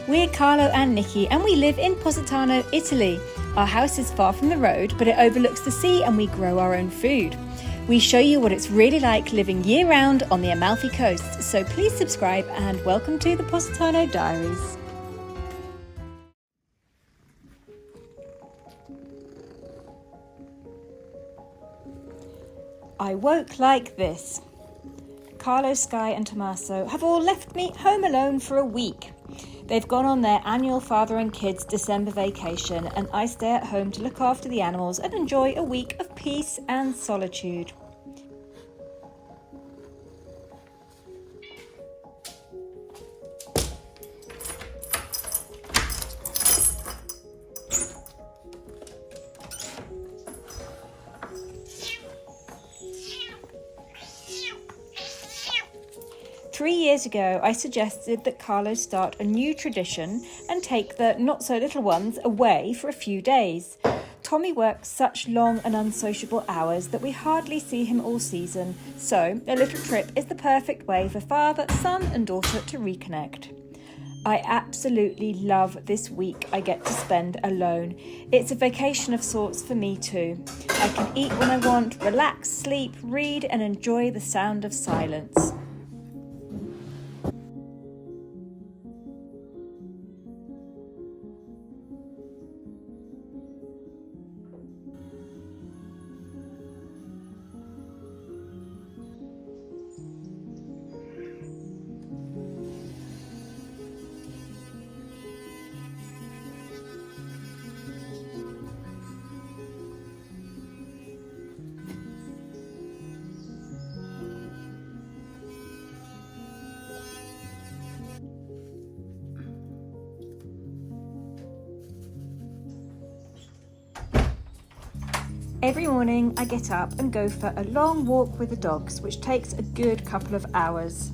We're Carlo and Nicki and we live in Positano, Italy. Our house is far from the road, but it overlooks the sea and we grow our own food. We show you what it's really like living year-round on the Amalfi Coast, so please subscribe and welcome to the Positano Diaries. I woke like this. Carlo, Sky and Tommaso have all left me home alone for a week. They've gone on their annual father and kids December vacation and I stay at home to look after the animals and enjoy a week of peace and solitude. Three years ago, I suggested that Carlo start a new tradition and take the not-so-little ones away for a few days. Tommy works such long and unsociable hours that we hardly see him all season, so a little trip is the perfect way for father, son and daughter to reconnect. I absolutely love this week I get to spend alone. It's a vacation of sorts for me too. I can eat when I want, relax, sleep, read and enjoy the sound of silence. Every morning I get up and go for a long walk with the dogs, which takes a good couple of hours.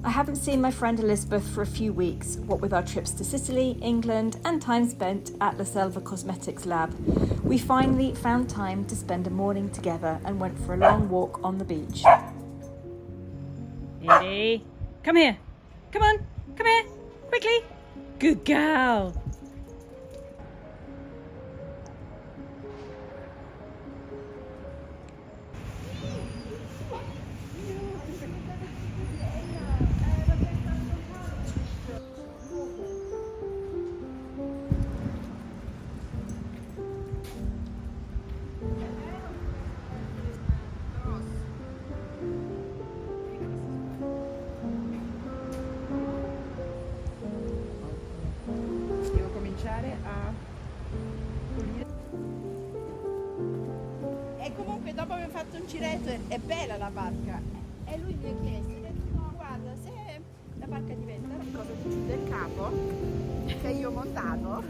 I haven't seen my friend Elizabeth for a few weeks, what with our trips to Sicily, England and time spent at La Selva Cosmetics lab. We finally found time to spend a morning together and went for a long walk on the beach. Eddie, come here. Come on, come here, quickly. Good girl. E comunque dopo abbiamo fatto un giretto, è bella la barca. E lui mi ha chiesto, ha detto, no, guarda, se la barca diventa una cosa di giù del capo, che io ho montato.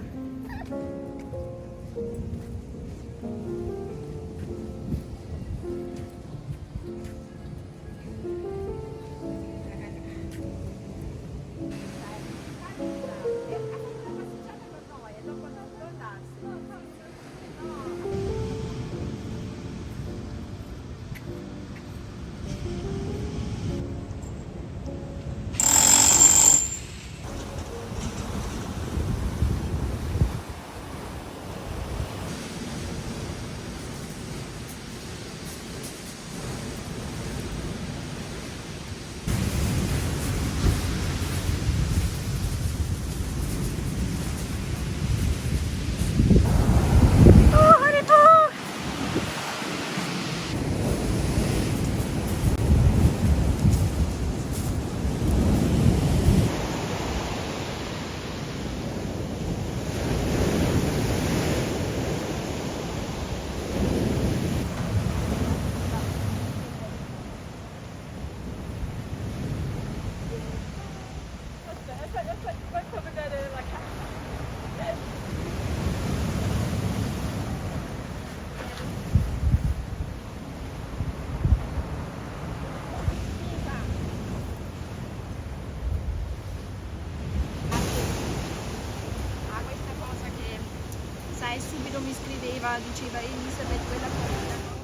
e subito mi scriveva, diceva Elisabeth, quella carina.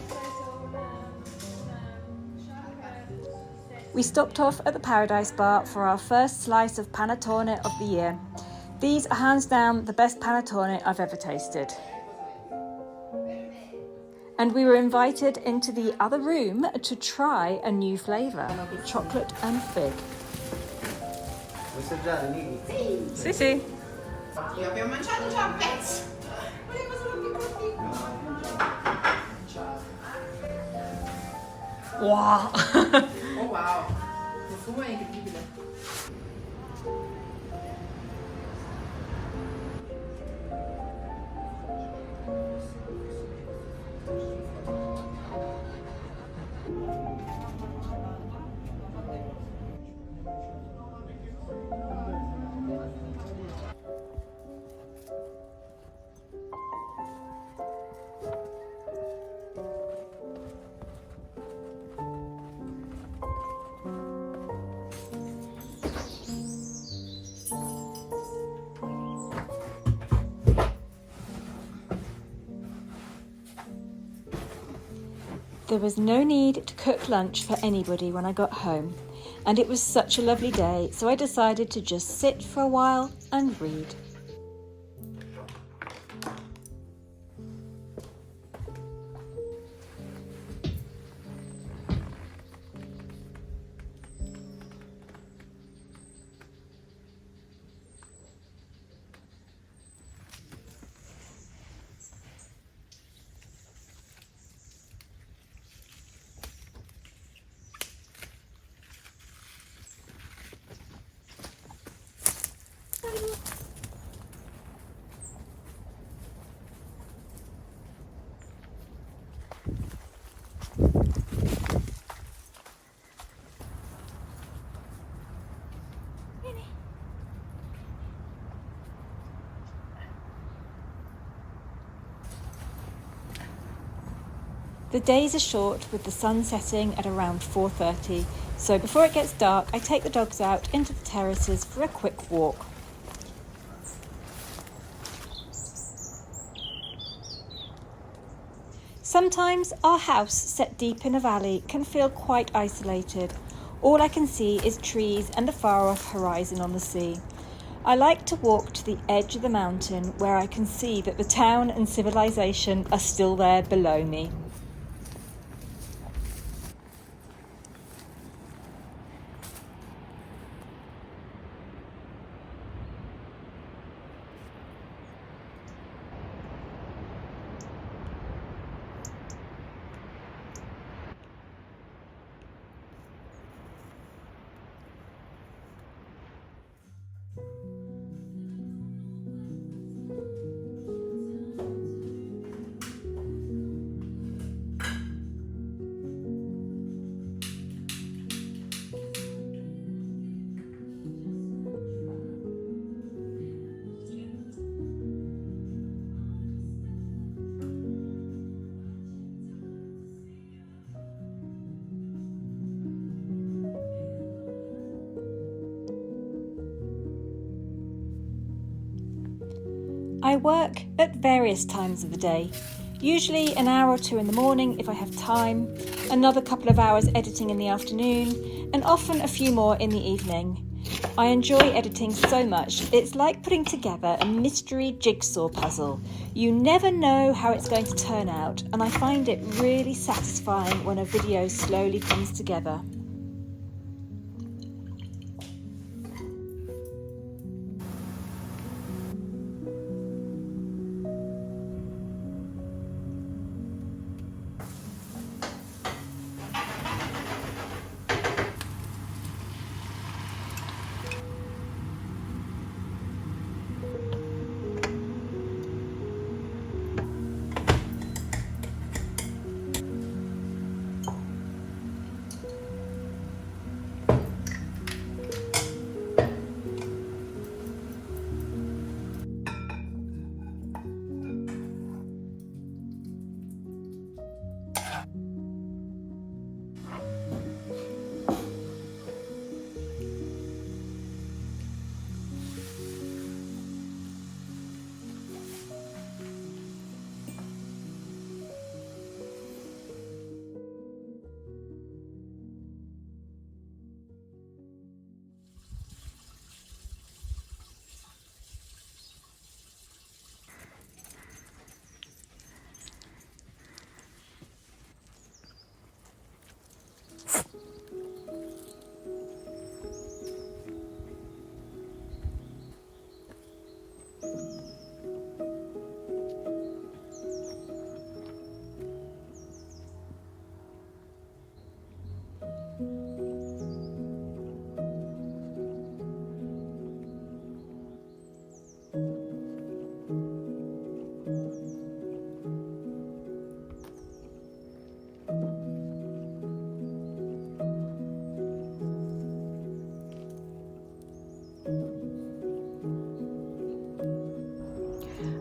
We stopped off at the Paradise Bar for our first slice of panettone of the year. These are hands down the best panettone I've ever tasted. And we were invited into the other room to try a new flavour, chocolate and fig. Vuoi assaggiare, Nicki? Sì, sì. Abbiamo mangiato già un pezzo. Volevo solo un piccolo. Wow! Oh wow, il profumo è incredibile. There was no need to cook lunch for anybody when I got home, and it was such a lovely day, so I decided to just sit for a while and read. The days are short with the sun setting at around 4:30, so before it gets dark I take the dogs out into the terraces for a quick walk. Sometimes our house set deep in a valley can feel quite isolated. All I can see is trees and a far off horizon on the sea. I like to walk to the edge of the mountain where I can see that the town and civilization are still there below me. I work at various times of the day, usually an hour or two in the morning if I have time, another couple of hours editing in the afternoon, and often a few more in the evening. I enjoy editing so much, it's like putting together a mystery jigsaw puzzle. You never know how it's going to turn out, and I find it really satisfying when a video slowly comes together.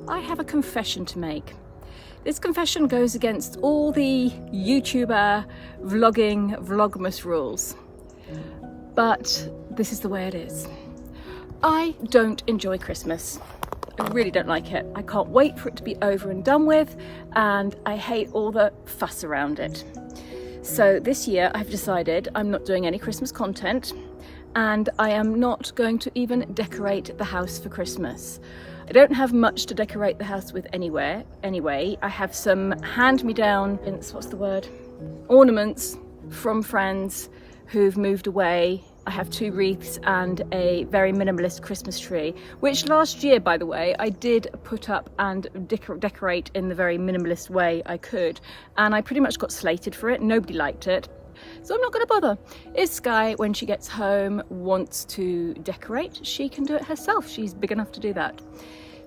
I have a confession to make. This confession goes against all the YouTuber vlogging, vlogmas rules. But this is the way it is. I don't enjoy Christmas. I really don't like it. I can't wait for it to be over and done with, and I hate all the fuss around it. So this year I've decided I'm not doing any Christmas content, and I am not going to even decorate the house for Christmas. I don't have much to decorate the house with anyway. I have some hand-me-down, ornaments from friends who've moved away. I have 2 wreaths and a very minimalist Christmas tree, which last year, by the way, I did put up and decorate in the very minimalist way I could, and I pretty much got slated for it. Nobody liked it, so I'm not going to bother. If Sky, when she gets home, wants to decorate, she can do it herself. She's big enough to do that.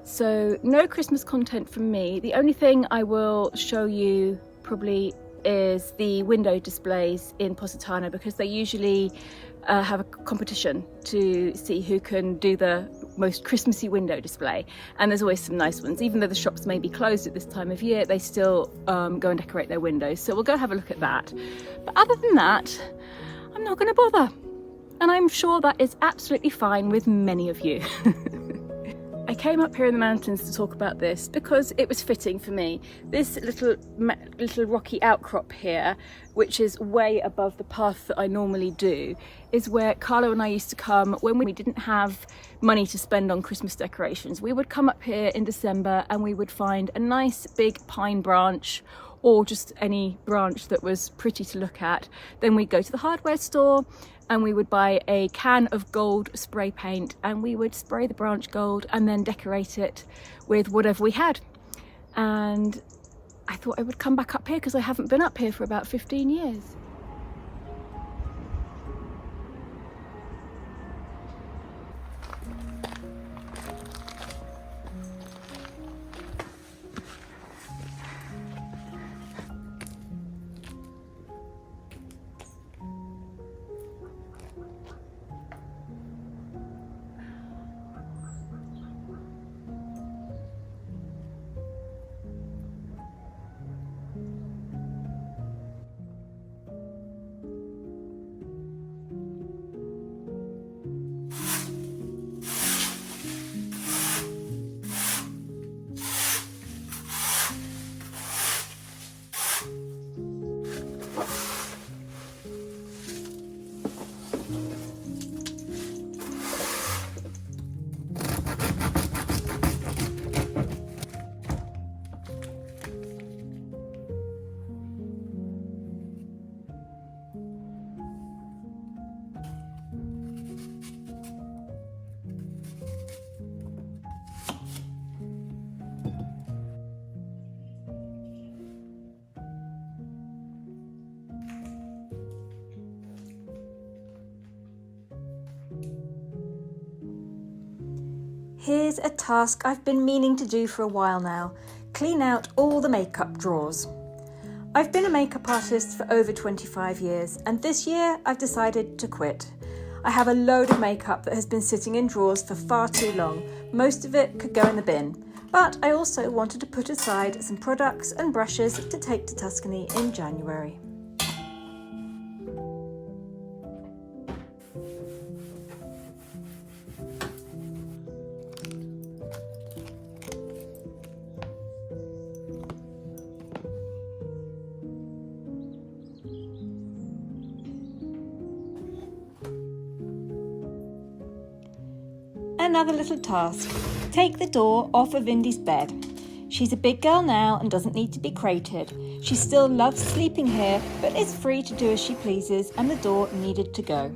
So no Christmas content from me. The only thing I will show you probably is the window displays in Positano, because they usually have a competition to see who can do the most Christmassy window display, and there's always some nice ones. Even though the shops may be closed at this time of year, they still go and decorate their windows, so we'll go have a look at that. But other than that, I'm not going to bother, and I'm sure that is absolutely fine with many of you. I came up here in the mountains to talk about this because it was fitting for me. This little rocky outcrop here, which is way above the path that I normally do, is where Carlo and I used to come when we didn't have money to spend on Christmas decorations. We would come up here in December and we would find a nice big pine branch, or just any branch that was pretty to look at. Then we'd go to the hardware store and we would buy a can of gold spray paint, and we would spray the branch gold and then decorate it with whatever we had. And I thought I would come back up here because I haven't been up here for about 15 years. Here's a task I've been meaning to do for a while now: clean out all the makeup drawers. I've been a makeup artist for over 25 years, and this year I've decided to quit. I have a load of makeup that has been sitting in drawers for far too long. Most of it could go in the bin, but I also wanted to put aside some products and brushes to take to Tuscany in January. Another little task: take the door off of Indy's bed. She's a big girl now and doesn't need to be crated. She still loves sleeping here, but is free to do as she pleases, and the door needed to go.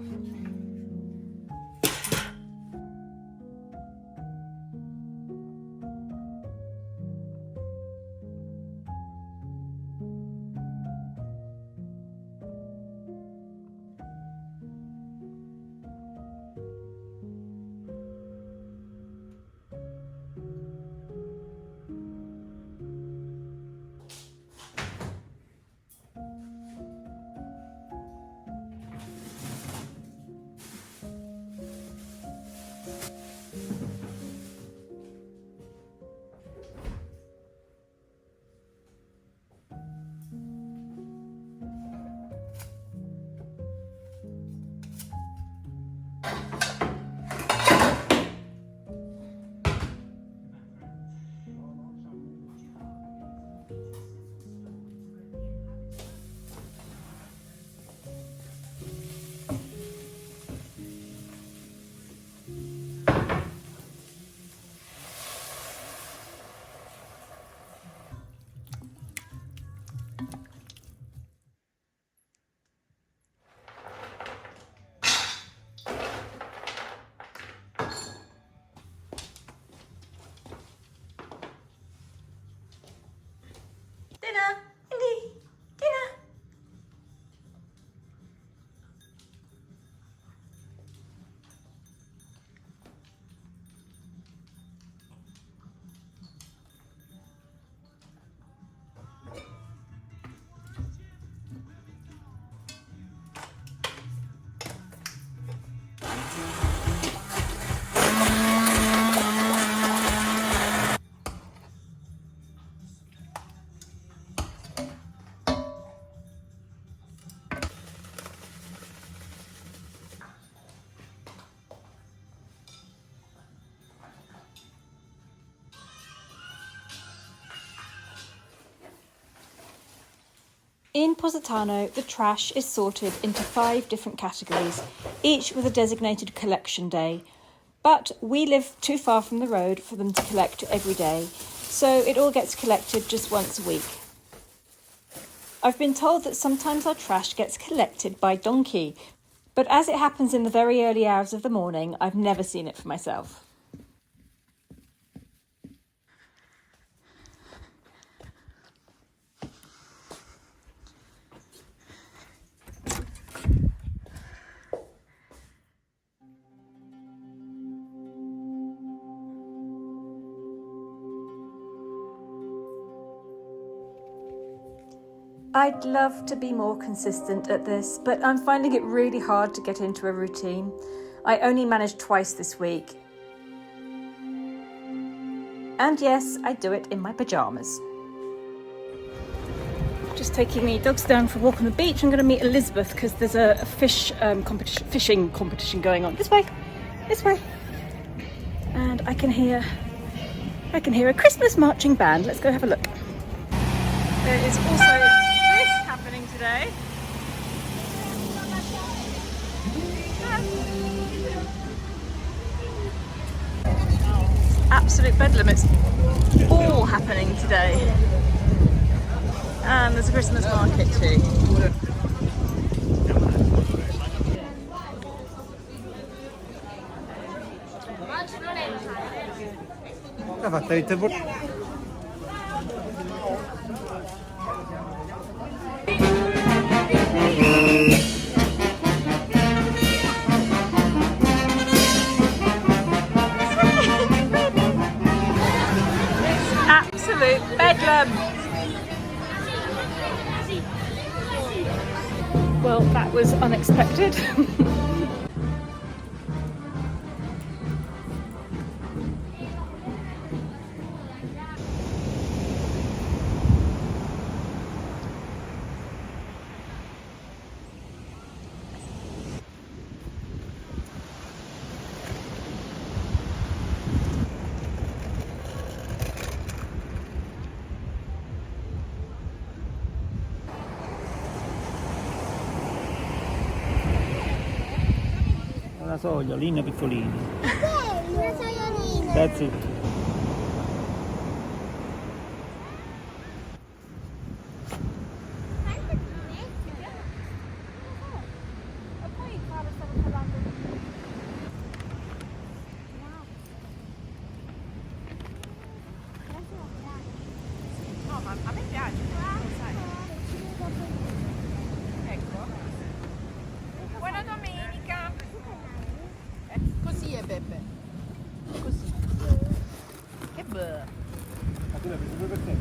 In Positano, the trash is sorted into 5 different categories, each with a designated collection day. But we live too far from the road for them to collect every day, so it all gets collected just once a week. I've been told that sometimes our trash gets collected by donkey, but as it happens in the very early hours of the morning, I've never seen it for myself. I'd love to be more consistent at this, but I'm finding it really hard to get into a routine. I only managed twice this week. And yes, I do it in my pyjamas. Just taking the dogs down for a walk on the beach. I'm going to meet Elizabeth because there's a fishing competition going on. This way. And I can hear a Christmas marching band. Let's go have a look. There is also this happening today. Absolute bedlam. It's all happening today. And there's a Christmas market too. Absolute bedlam. Well, that was unexpected. Una sogliolina piccolini. Una sogliolina. That's it. No, ma a me piace, lo sai. Ecco. Buona domenica. Così è Beppe. Così. Che beh. Ma tu l'hai preso 2 per te?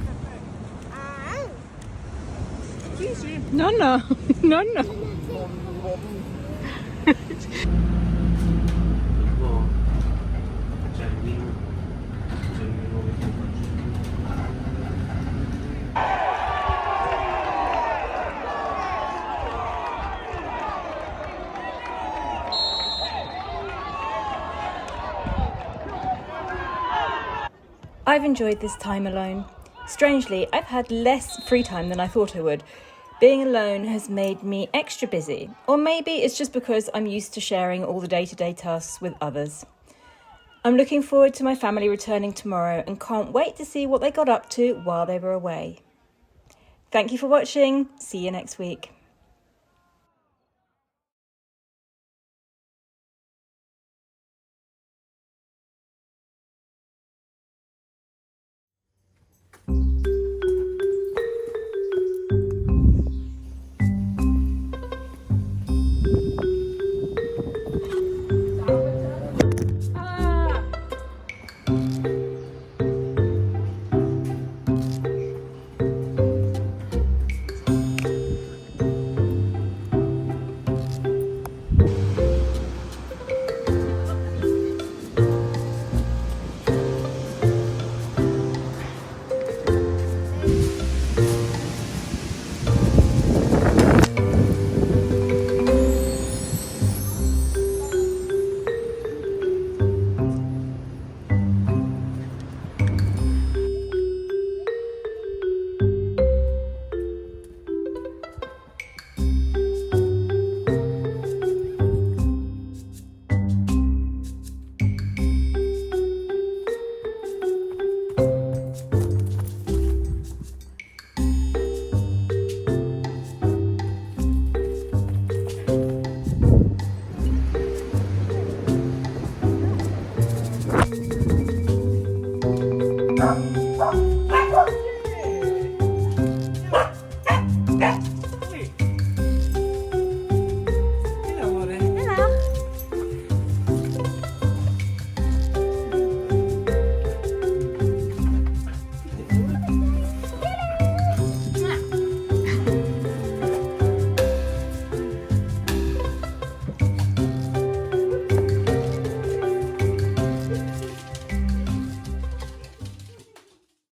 Sì, sì. Nonna. C'è il vino. I've enjoyed this time alone. Strangely, I've had less free time than I thought I would. Being alone has made me extra busy, or maybe it's just because I'm used to sharing all the day-to-day tasks with others. I'm looking forward to my family returning tomorrow and can't wait to see what they got up to while they were away. Thank you for watching. See you next week.